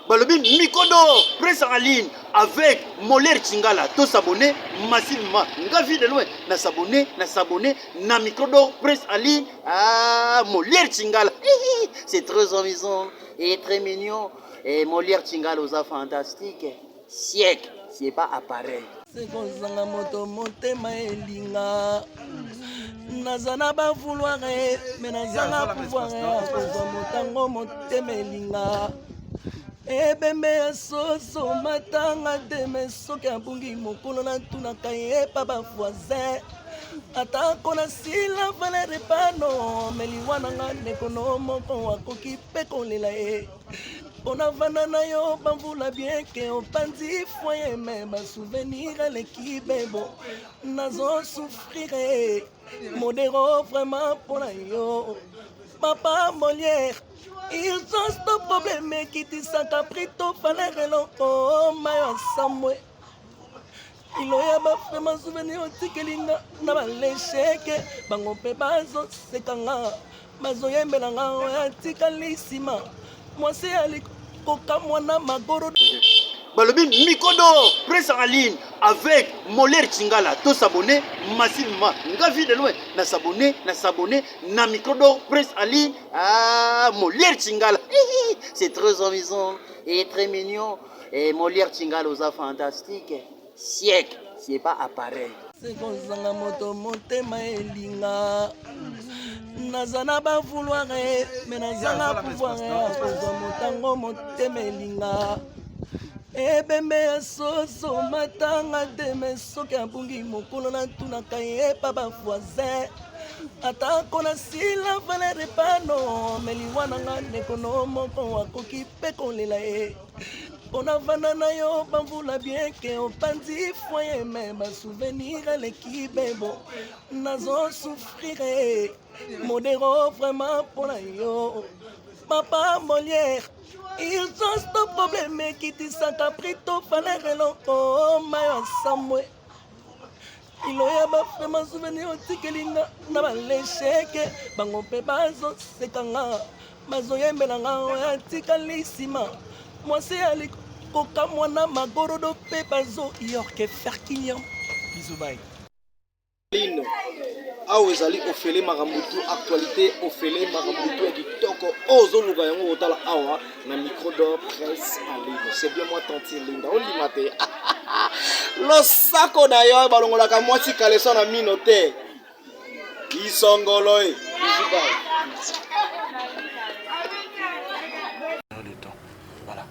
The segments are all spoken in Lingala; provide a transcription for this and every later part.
Balobi Mikodo, presse en ligne avec Molière Chingala. Tous s'abonner massivement. Ngavi de loin. Na s'abonner, na Mikodo, presse en ligne. Ah, Molière Chingala. C'est très amusant et très mignon. Et Molière Chingala aux fantastique. Siècle, c'est pas appareil. C'est qu'on s'en moto monte maelinga. Nazana ba vouloir mais nazana pouvoir akozwa motango motemelinga. Ebembe ya soso matanga teme soki abungi mokolo na tunaka ye pa ba voisin atako na sila valere pano meliwa nanga nekono moko akoki mpe kolela ye mpona vanda na yo bamvula bien ke opanzi foye me basouvenir eleki bebo nazosouffrire modero vraiment mpona yo papa Molière. Ils ont ce problème qui dit ça caprito fallait l'enco mayo samwe. Il y a vraiment souvenir au tikelinga na balesheke bango pe bazo sekanga bazo yembelanga ya tikalisima moi c'est ali koka mwana magoro. Balobi Mikodo, presse en ligne avec Molière Chingala. Tous s'abonner massivement. Ngavi de loin. Na s'abonner, na Mikodo, presse en ligne. Ah, Molière Chingala. C'est très amusant et très mignon. Et Molière Chingala aux fantastique. Siècle, c'est pas appareil. C'est qu'on s'en moto monte maelinga. Nazana ba vouloir mais nazana pouvoir akozwa motango motemelinga. Ebembe ya soso matanga teme soki abungi mokolo na tunaka ye pa ba voisin atako na sila valere pano meliwa nanga nekono moko akoki mpe kolela ye mpona vanda na yo bamvula bien ke opanzi foye me basouvenir eleki bebo nazosouffrire modero vraiment mpona yo papa Molière. Ils ont ce problème qui dit ça caprito fallait l'enco mayo samwe. Il y a vraiment souvenir au tikelinga na balesheke bango pe bazo sekanga bazo yembelanga ya tikalisima moi c'est ali koka mwana magoro do pe bazo yorke ferkinyam bisous bye. Awa ezali ofele makambutu actualité ofele makambutu ya kitoko ozoluka yango otala awa na micro d'or presse en ligne. C'est bien moi tanti linda olima te losako na yo balongolaka mwasi kaleso na mino te isongolo e voilà.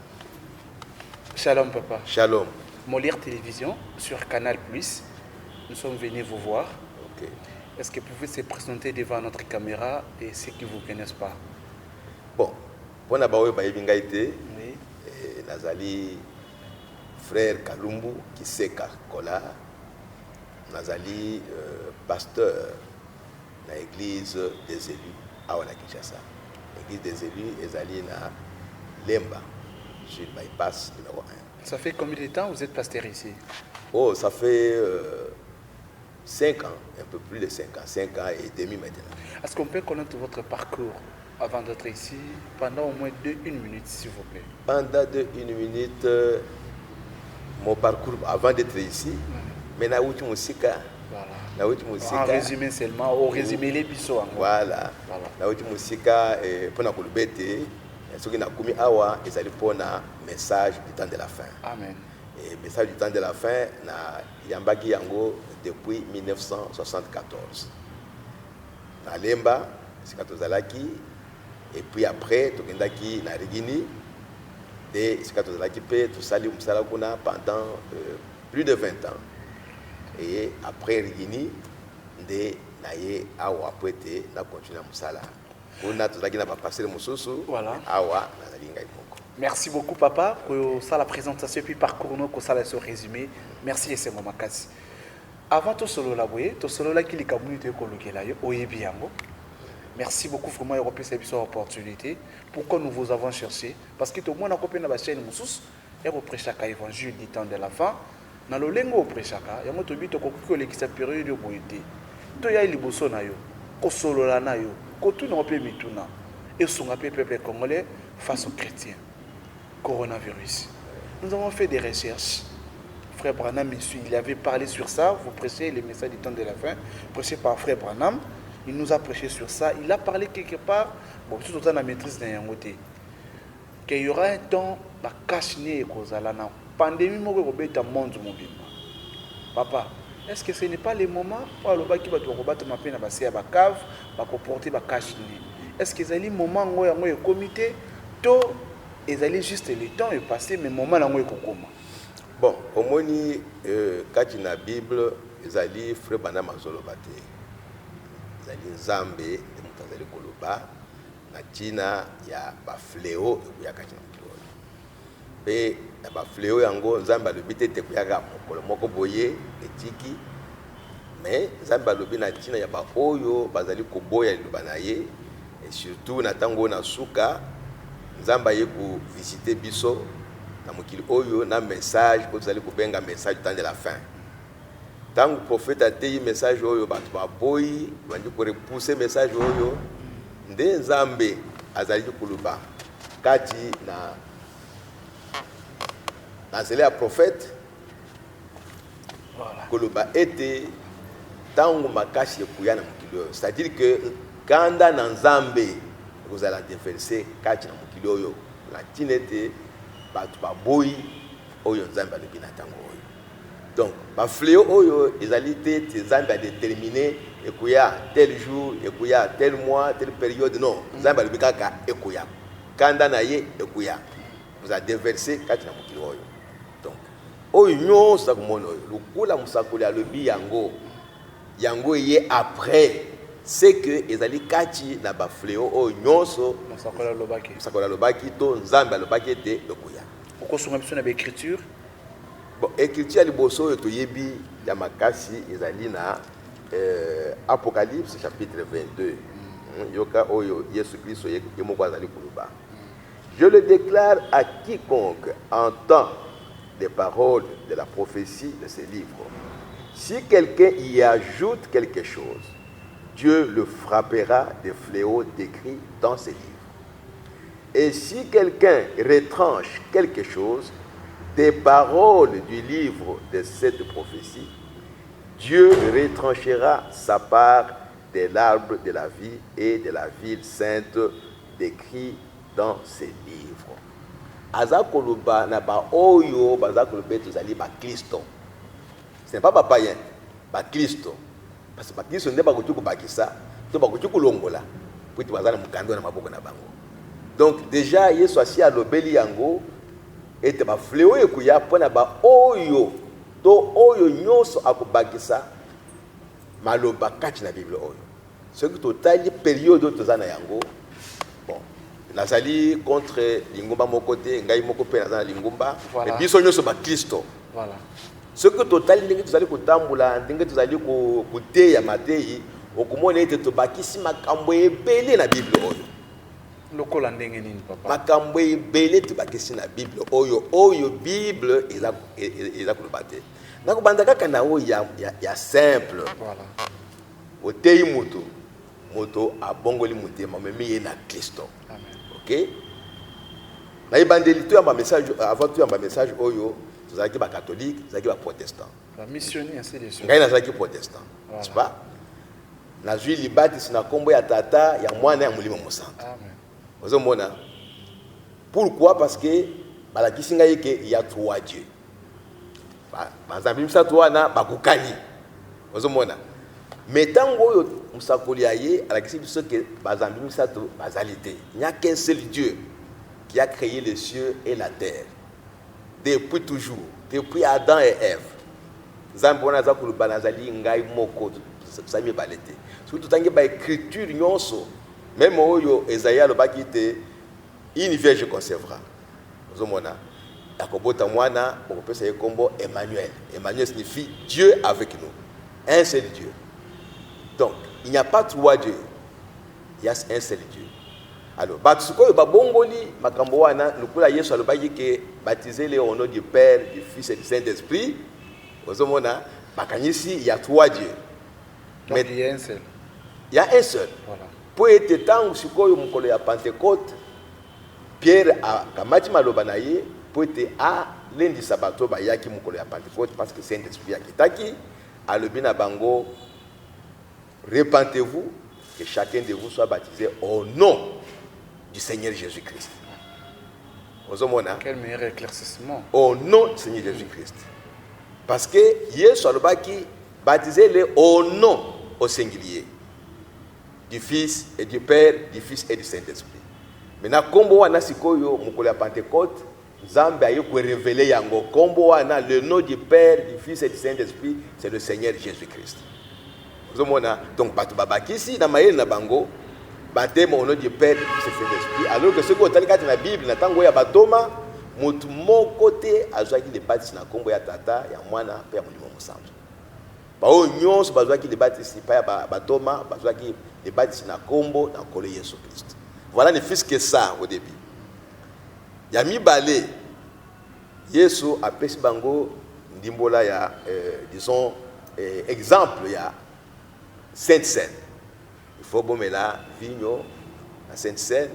Shalom papa. Shalom. Molière Télévision sur Canal+. Nous sommes venus vous voir. Okay. Est-ce que vous pouvez se présenter devant notre caméra et ceux qui ne vous connaissent pas? Bon, pour Nabawe Baïbingaïté, Oui. Nazali frère Kalumbu qui sait Kola, Nazali pasteur dans l'église des élus à Kinshasa. L'église des élus est allée à Lemba, sur le bypass numéro 1. Ça fait combien de temps vous êtes pasteur ici? Oh, ça fait 5 ans, un peu plus de 5 ans, 5 ans et demi maintenant. Est-ce qu'on peut connaître votre parcours avant d'être ici pendant au moins 1 minute, s'il vous plaît? Pendant 1 minute, mon parcours avant d'être ici, mais na outi musika. Voilà. En résumé seulement, au résumé les bisous. Voilà. Na outi musika et pour na kolubete, ce qui na komi awa, ezali pour na message du temps de la fin. Amen. Et message du temps de la fin na yambaki yango depuis 1974. Na Lemba, c'est quand Zalaki, et puis après, Tokendaki na Rigini, et c'est quand Zalaki pe tout sali umsalakuna pendant plus de 20 ans. Et après Rigini, de naye awa poete na continuer musala. On a tout ça qui n'a pas passé le mususu. Voilà. Awa na zalinga imoko. Merci beaucoup papa pour ça la présentation et puis parcours nous pour ça le résumé. Merci et c'est mon makasi. Avant tout solo la boye, tout solo là qui les communautés colloquées là oyebiango. Merci beaucoup vraiment Europe c'est une opportunité. Pourquoi nous vous avons cherché? Parce que tout le monde a copié la chaîne mususu et reprêche chaque évangile du temps de la fin. Dans le lengo prêchaka, yango to bito ko ko qui sa période de boyete. To ya liboso na yo, ko solo la na yo, ko tout na pe mituna. Et son peuple congolais face aux chrétiens. coronavirus. Nous avons fait des recherches. Frère Branham, il avait parlé sur ça. Vous prêchez les messages du temps de la fin, prêché par Frère Branham. Il nous a prêché sur ça. Il a parlé quelque part, bon, tout autant la maîtrise d'un côté, qu'il y aura un temps, la cache-nez et la pandémie, monde mobile. Papa, est-ce que ce n'est pas le moment où le baki va te ma peine à passer à la cave, va comporter la cache-nez? Est-ce que c'est le moment où il y a un comité, tout, ils allaient juste le temps est passé, mais le moment où il y a un bon, au moins, quand il y a la Bible, ils allaient frère Banam Azolobate. Ils allaient Zambé, ils allaient Koloba. Na China, il y a un fléau, il y a un fléau. Et il y a un fléau, il y a un bité, il y a un boye, tiki. Mais Zamba lobi na China, il y a un oyo, bazali koboya lubanaye. Et surtout, na tango na suka, Zamba ye pour visiter Bisso. Na mukili oyo na message pour vous kubenga message du temps de la fin. Tant que le prophète a dit message oyo batu ba boy, bandi ko repousser message oyo nde Nzambe azali kuluba. Kati na zele ya prophète voilà. Kuluba était tango makashi ekuya na mukili oyo. C'est-à-dire que kanda na Nzambe vous allez déverser kati na mukili oyo. La tinete batu ba boy oyo Nzambe alobi na tango oyo. Donc ba fléau oyo ezalité Nzambe a déterminé ekuya tel jour ekuya tel mois telle période non Nzambe alobi kaka ekuya kanda na ye ekuya vous a déversé kati na mokili oyo. Donc oyo nyonso komona oyo lokula musakoli alobi yango ye après c'est que ezali kati na ba fléau oyo nyonso musakoli alobaki to Nzambe alobaki te ekuya. Pourquoi sur une écriture? Bon, écriture à liboso et toyebi ya makasi ezali na Apocalypse chapitre 22. Yoka oyo Yesu Christ yemoko azali kuluba. Je le déclare à quiconque entend les paroles de la prophétie de ces livres. Si quelqu'un y ajoute quelque chose, Dieu le frappera des fléaux décrits dans ces livres. Et si quelqu'un retranche quelque chose des paroles du livre de cette prophétie, Dieu retranchera sa part de l'arbre de la vie et de la ville sainte décrit dans ces livres. Azakoluba na ba oyo bazakoluba tozali ba Kristo. Ce n'est pas ba païen, ba Kristo. Parce que ba Kristo n'est pas kotuku bakisa, to ba kotuku longola. Puis bazana mukando na maboko na bango. Donc déjà Yesu asi alobeli yango ete ba fléau ekuya pona ba oyo to oyo nyonso akobakisa maloba kati na Bible oyo. Ce qui totali période tozana yango. Bon, nazali contre lingumba moko te ngai moko pe nazana lingumba mais biso nyonso ba Kristo. Voilà. Ce que totali ndenge tozali kotambula ndenge tozali koteya mateyi okomona ete tobakisi makambo ebele na Bible oyo. Lokola ndenge nini papa? Makambo ebele tobakisi na Bible oyo Bible eza kolobate. Nakobanda kaka na oyo ya simple. Voilà. Oteyi moto abongoli motema memi ye na Kristo. Amen. OK? Na ibandeli to ya message avant to ya message oyo tozalaki ba catholique, tozalaki ba protestant. La missionnaire ainsi de suite. Ngai nazalaki protestant. Voilà. N'est-ce pas? Nazwi libati sina kombo ya tata ya mwana ya mulimo mosanta. Amen. Ozomona. Pourquoi? Parce que balakisi ngai ke il y a trois dieux. Banzambi misatu wana bakukani. Ozomona. Mais tango oyo musakoli aye alakisi biso ke banzambi misatu bazalité. Il n'y a qu'un seul Dieu qui a créé les cieux et la terre. Depuis toujours, depuis Adam et Ève. Nzambe wana za kuluba nazali ngai moko sami balete. Surtout tangi ba écriture nyonso. Même oyo Esaïe alobaki te une vierge concevra. Ozomona akobota mwana okopesa ye kombo Emmanuel. Emmanuel signifie Dieu avec nous. Un seul Dieu. Donc, il n'y a pas trois dieux. Il y a un seul Dieu. Alors, batsuko babongoli makambo wana lukula Yesu alobaki ke baptisez-les au nom du Père, du Fils et du Saint-Esprit. Ozomona bakanyisi il y a trois dieux. Mais il y a un seul. Il y a un seul. Voilà. Pour être temps sikoyo mukolo ya Pentecôte Pierre akamati maloba na ye po ete lundi sabato bayaki mokolo ya Pentecôte parce que Saint-Esprit akitaki alobi na bango repentez-vous que chacun de vous soit baptisé au nom du Seigneur Jésus-Christ. Quel meilleur éclaircissement. Au nom du Seigneur Jésus-Christ. Parce que Yesu alobaki baptisez-les au nom au singulier du Fils et du Père, du Fils et du Saint-Esprit. Maintenant, kombo wana sikoyo mokolo ya Pentecôte, Nzambe aye ko révéler yango kombo wana le nom du Père, du Fils et du Saint-Esprit, c'est le Seigneur Jésus-Christ. Donc bato babakisi na mayele na bango baptême au nom du Père, du Fils et du Saint-Esprit. Alors que ce qu'on tali kati na Bible na tango ya batoma mutu moko te azwaki le baptême na kombo ya tata ya mwana pe ya molimo mosantu. Ba o nyonso bazwaki le baptême pa ya batoma bazwaki le baptême na kombo na kolo Yesu Christ. Voilà ne fils que ça au début. Ya mibale Yesu apesi bango ndimbola ya disons exemple ya Sainte Seine. Il faut bomela vigno la Sainte Seine,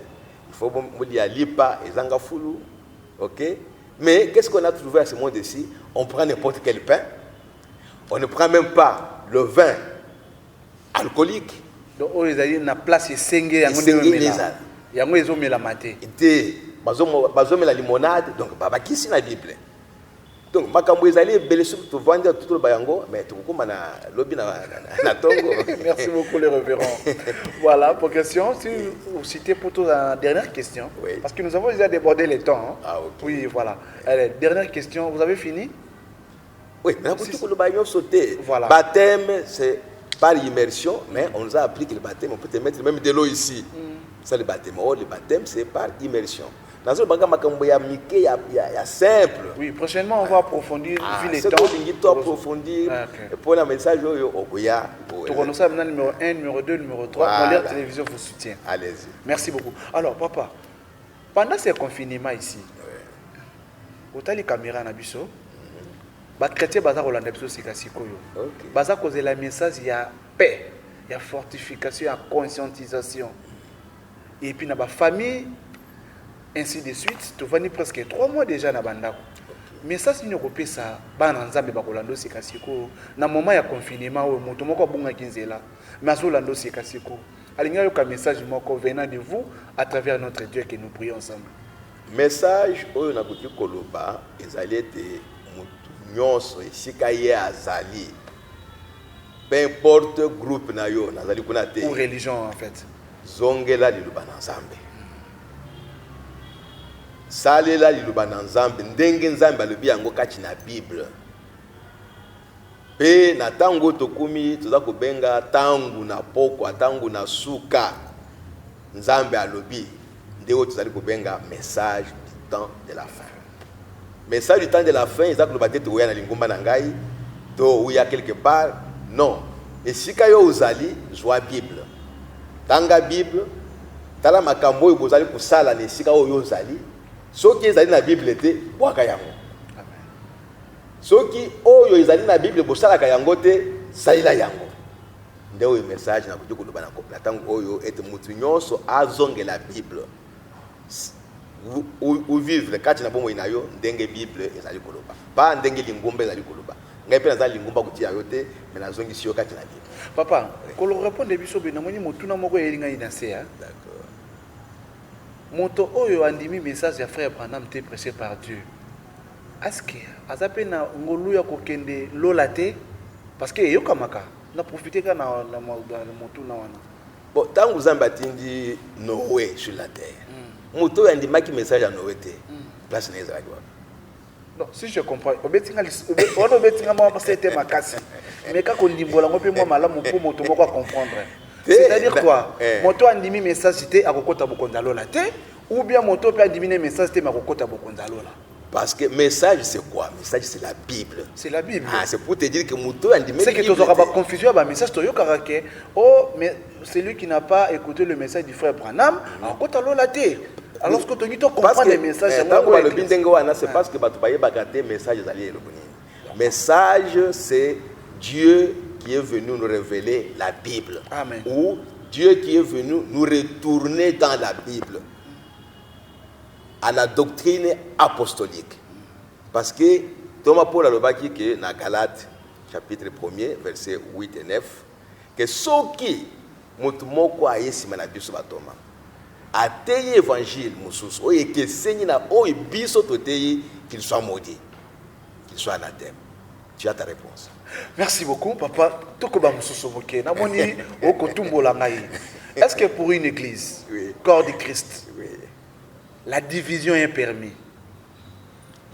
il faut bomelia lipa et zanga fulu. OK? Mais qu'est-ce qu'on a trouvé à ce monde ici? On prend n'importe quel pain. On ne prend même pas le vin alcoolique. Donc ils allaient na place senge yango ndemela. Yango ezomela maté. Ité bazomela limonade donc babakisi na Bible. Donc makambo ezali belé surtout vendre tout le bayango mais tukuma na lobi na tongo. Merci beaucoup les révérends. Voilà pour question si vous citez pour toute la dernière question oui. Parce que nous avons déjà débordé le temps. Hein. Ah OK. Oui, voilà. Allez, dernière question, vous avez fini? Oui, mais pour le bayon sauté. Voilà. Baptême c'est par immersion mais on nous a appris que le baptême on peut te mettre même de l'eau ici. Ça le baptême. Oh, le baptême c'est par immersion. Dans ce bagage makambo ya mike ya simple. Oui, prochainement on va approfondir vu les temps. C'est pour approfondir pour le message okoya. Tu connais ça maintenant numéro 1, numéro 2, numéro 3. Voilà. Molière Télévision vous soutient. Allez-y. Merci beaucoup. Alors papa, pendant ce confinement ici, au tali caméra na biso, ba chrétien baza kolanda biso sikasikoyo. OK. Baza causer la message ya paix, ya fortification, ya conscientisation. Et puis na ba famille ainsi de suite, tu vas presque 3 mois déjà na bandako. Mais ça c'est une kopesa bana nzambe bakolando sikasiko na moment ya confinement o moto moko bunga kinzela. Mais azolando sikasiko. Alinga yo ka message moko venant de vous à travers notre Dieu que nous prions ensemble. Message oyo na kuti koloba ezali te mutu nyonso esika ye azali. Peu importe groupe na yo nazali kuna te. Ou religion en fait. Zongela liluba na nzambe. Salela liluba na nzambe ndenge nzambe alobi yango kati na Bible. Pe na tango tokumi toza kobenga tangu na poko tangu na suka nzambe alobi ndeko tozali kobenga message du temps de la fin. Message du temps de la fin eza koloba te toya na lingumba na ngai to uya quelque part non. Esika yo ozali zwa Bible. Tanga Bible tala makambo oyo bozali kosala na esika oyo ozali soki ezali na Bible te bwaka yango. Amen. Soki oyo ezali na Bible bosalaka yango te salela yango. Nde oyo message na kuti koloba na tango oyo ete mutu nyonso azongela Bible. Ou vivre kati na bomo inayo ndenge Bible ezali koloba. Ba ndenge lingumba ezali koloba. Ngai pe nazali lingumba kuti yayo te mais nazongisi yo kati na Bible. Papa, quand on répond de biso be namoni mutu na moko yelinga inasea. D'accord. Moto oyo andimi message ya frère Branham te prêché par Dieu. Est-ce que azape na ngolu ya kokende lola te parce que yo kamaka na profiter ka na motu na wana. Bon, tant que Zamba tindi Noé sur la terre. Moto ya ndimaki message à Noé te. Place na ezala kwa. Non, si je comprends, obetinga moi c'était ma casse. Mais quand on dit voilà, on peut moi malamu pour moto moko comprendre. C'est-à-dire quoi? Moto andimi message te akokota bokondalo la te ou bien moto peut andimi message te makokota bokondalo la. Parce que message c'est quoi? Message c'est la Bible. C'est la Bible. Ah, c'est pour te dire que moto andimi. C'est que tu auras pas confusion ba message to yo karake. Oh, mais celui qui n'a pas écouté le message du frère Branham, akokota lo la te. Alors que tu comprends les messages, c'est parce que tu message message c'est Dieu qui est venu nous révéler la Bible. Amen. Ou Dieu qui est venu nous retourner dans la Bible. à la doctrine apostolique. Parce que Thomas Paul a dit que dans Galates, chapitre 1er, versets 8 et 9, que ceux qui mutumoko ayesima na biso batoma ateye évangile mususu oye ke senyi na oye biso toteyi qu'il soit maudit, qu'il soit anathème. Tu as ta réponse. Merci beaucoup, papa. Tokoba mususu boke na moni okotumbola ngai. Est-ce que pour une église, oui, corps du Christ, oui, la division est permise?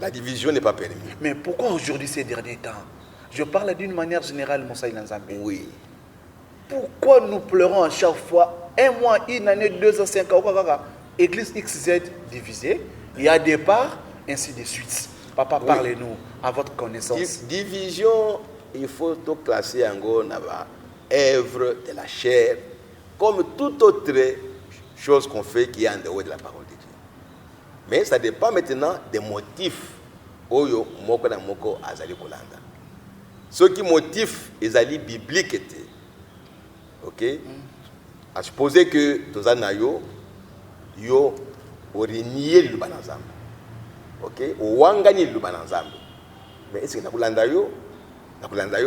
La division n'est pas permise. Mais pourquoi aujourd'hui ces derniers temps? Je parle d'une manière générale, Moussa Ilanzambe. Oui. Pourquoi nous pleurons à chaque fois, un mois, une année, 2 ans, 5 ans, église XZ divisée, il y a des parts, ainsi de suite. Papa, oui, parlez-nous à votre connaissance. Division, il faut tout classer en gros dans l'œuvre de la chair, comme toute autre chose qu'on fait qui est en dehors de la parole de Dieu. Mais ça dépend maintenant des motifs. Oyo moko na moko azali kolanda. Ceux qui motifs ezali biblique était. OK? À supposer que tozana yo orinié le banazam. OK? Owangani le banazam. Mais est-ce que nakulanda yo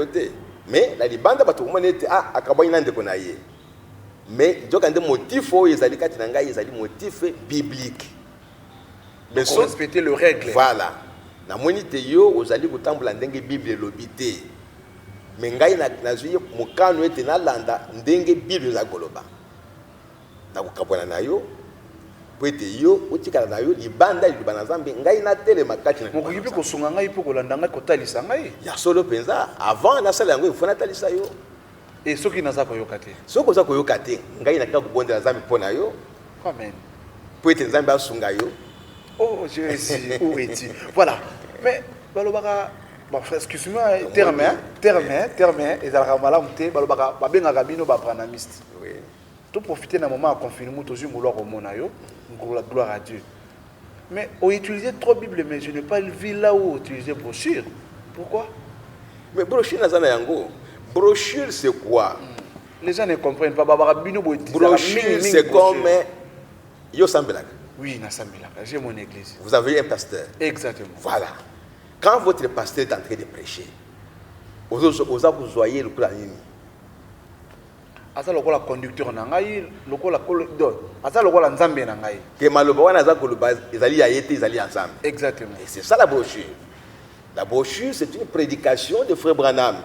te? Mais la libanda bato monete akaboyi nande konaye. Mais jokande motif oyo ezali kati na ngai ezali motif biblique. Mais so respecter le règle. Voilà. Na monite yo ozali kotambola ndenge Bible lobité. Mais ngai na zuye mokano ete na landa ndenge Bible za koloba. Na kokabwana na yo po ete yo otikala na yo libanda libana Nzambe ngai na tele makati na. Mokokipi kosunga ngai po kolanda ngai kotalisa ngai. Ya solo penza avant na sala yango il faut na talisa yo. Et ceux qui naza koyoka te. Ceux qui naza koyoka te ngai na ka kobondela Nzambe pona yo. Amen. Po ete Nzambe asunga yo. Oh Jésus, où es-tu? Voilà. Mais balobaka, bon, excuse-moi, terme, et ça la monter, balobaka, babenga kabino ba pranamiste. Oui. Tout profiter d'un moment à confiner nous toujours mouloir au monayo, gloire à Dieu. Mais on utilisait trop Bible, mais je n'ai pas vu là où utiliser brochure. Pourquoi? Mais brochure nazana yango. Brochure c'est quoi? Les gens ne comprennent pas. Brochure c'est comme yo sambelaka. Oui, j'ai mon église. Vous avez un pasteur. Exactement. Voilà. Quand votre pasteur est en train de prêcher, vous voyez le plan. Asa lokola conducteur na ngai, lokola asa lokola nzambe na ngai. Que maloba wana za koloba ezali ayete ezali ensemble. Exactement. Et c'est ça la brochure. La brochure c'est une prédication de frère Branham.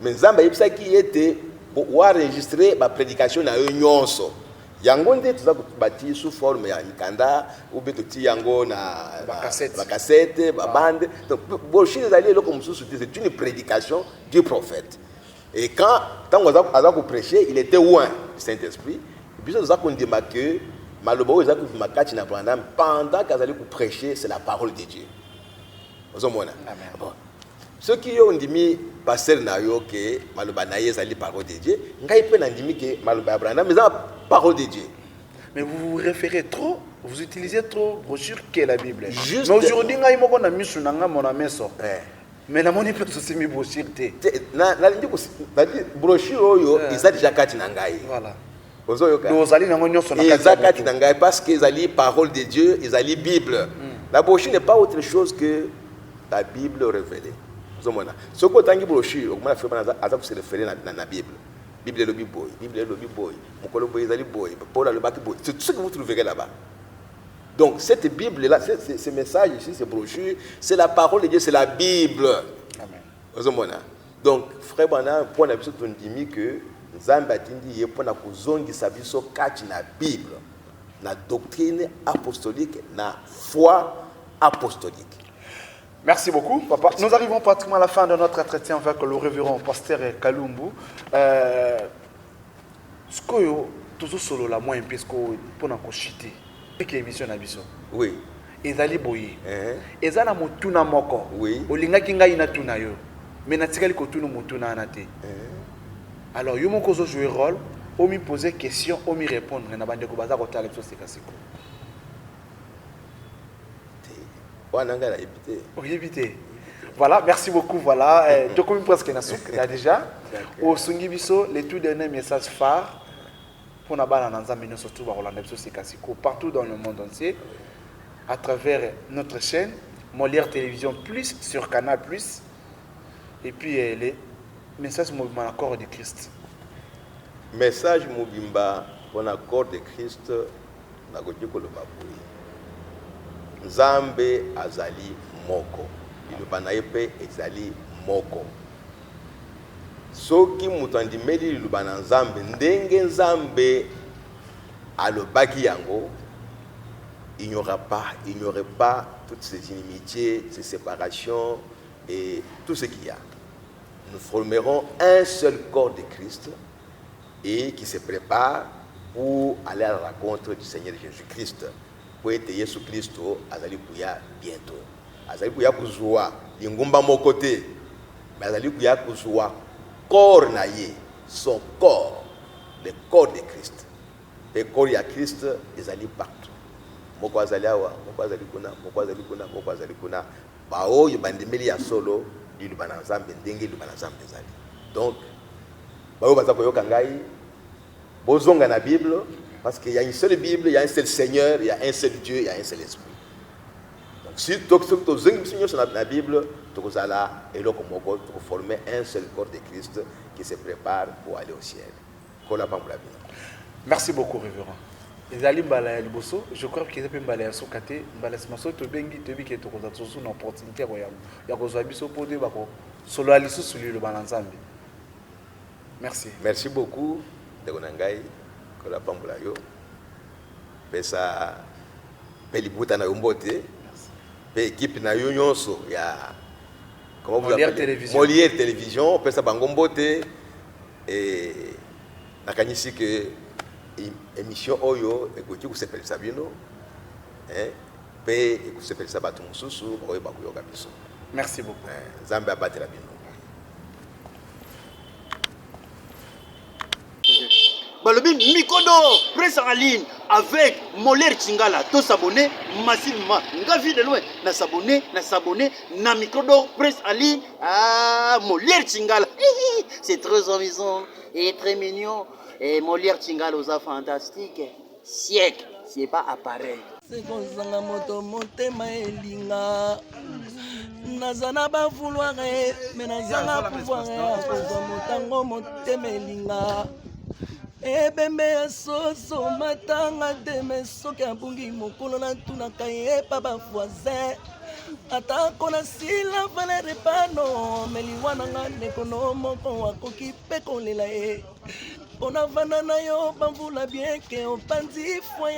Mais nzambe yebisa ki était pour enregistrer ma prédication na nyonso. Yango nde tuza bati sous forme ya mikanda ou bien toti yango na cassette, bande. Donc brochure ezali loko mususu c'est une prédication du prophète. Et quand on a prêché, il était loin du Saint-Esprit. Et puis on a condamné que malobo ezali makati na Branham pendant qu'azali prêcher, c'est la parole de Dieu. Ozomona. Bon. Ceux qui ont dit pasteur na yo que maloba na ye ezali parole de Dieu, ngai pe na ndimi que maloba Branham mais la parole de Dieu. Mais vous vous référez trop, vous utilisez trop brochure que la Bible. Juste. Mais aujourd'hui ngai moko na misu na nga mona meso. Mais na moni pe so mi brochure te. Na brochure oyo ezali déjà kati na ngai. Voilà. Ozoyoka. Nous allons na nyonso na kati na ngai parce que ezali parole de Dieu, ezali Bible. La brochure n'est pas autre chose que la Bible révélée. Ce que tu as dit, brochure, comment tu se référer dans la Bible. Bible est le boy, Bible est le boy, Mokolo boy est le boy, Paul est le boy. C'est tout ce que vous trouverez là-bas. Donc cette Bible-là, ce message ici, ces brochures, c'est la parole de Dieu, c'est la Bible. Amen. Donc, frère Bana, pour la Bible, on dit que Nzambe atindi pour na kuzongi sabiso kati na Bible, na doctrine apostolique, na foi apostolique. Merci beaucoup, papa. Nous arrivons pratiquement à la fin de notre entretien avec le révérend pasteur Kalumbu. Ce que tout solo la moins parce que pour nous chiter, que émission na biso. Oui. Ezali boyi. Ezana mutuna moko. Oui. Olinga kinga ina tuna yo. Mais na tikali ko tunu mutuna anate. Alors yo moko zo jouer rôle, o mi poser question, o mi répondre na bande ko baza ko tala biso sekasiko. Voilà, merci beaucoup. Voilà, tu as presque déjà. Au Sungibiso, les tout derniers messages phares pour Nabana Nanzamino, surtout partout dans le monde entier. à travers notre chaîne Molière Télévision Plus sur Canal Plus. Et puis les messages mouvement accord de Christ. Message mobimba pour l'accord de Christ na godiko le baboué. Nzambe azali moko. Ilubana yepe ezali moko. Soki mutandimeli ilubana nzambe ndenge nzambe alobaki yango, il n'y aurait pas toutes ces inimitiés, ces séparations et tout ce qu'il y a. Nous formerons un seul corps de Christ et qui se prépare pour aller à la rencontre du Seigneur Jésus-Christ. Pour être Jésus-Christ, azali kuya bientôt. Azali kuya kuzua lingumba mokote, mais azali kuya kuzua corps naye, son corps, le corps de Christ. Le corps de Christ ezali partout. Moko azali awa, moko azali kuna, moko azali kuna, moko azali kuna. Bao yubandemeli ya solo di lubana nzambe ndenge lubana nzambe ezali. Donc bao baza koyoka ngai bozonga na Bible parce qu'il y a une seule Bible, il y a un seul Seigneur, il y a un seul Dieu, il y a un seul esprit. Donc si tu zongi Seigneur sur la Bible, tu kozala eloko moko pour former un seul corps de Christ qui se prépare pour aller au ciel. Kola pamula bino. Merci beaucoup révérend. Ezali mbala ya liboso, je crois que c'est mbala ya sokate, mbala smaso to bengi to biki to koza tsosu na opportunité ya kozwa biso po de bako solo alisu suli le balanzambi. Merci. Merci beaucoup de Gonangai, kola pambula yo. Pesa pelibuta na yombote. Pe équipe na yo nyonso ya comment vous Molière appelez Télévision. Molière Télévision, pesa bangombote et nakanisi que émission oyo ekoti kusepelisa bino pe ekusepelisa bato mosusu oyo bakuyoka biso. Merci beaucoup. Nzambe abatela bino. Balobi Mikodo, presse en ligne avec Molière Chingala. Tous s'abonner massivement. Ngavi de loin. Na s'abonner, na Mikodo, presse en ligne. Ah, Molière Chingala. C'est très amusant et très mignon. Et Molière Chingala aux fantastique. Siècle, c'est pas appareil. C'est kozanga moto motema elinga nazana ba vouloir mais nazanga pouvoir kozwa motango motema elinga ebembe ya soso matanga teme soki abungi mokolo na tunaka ye pa ba voisin atako na sila valere pano meliwana nga nekono moko akoki pe kolela ye mpona vanda na yo bamvula bien ke opanzi fwa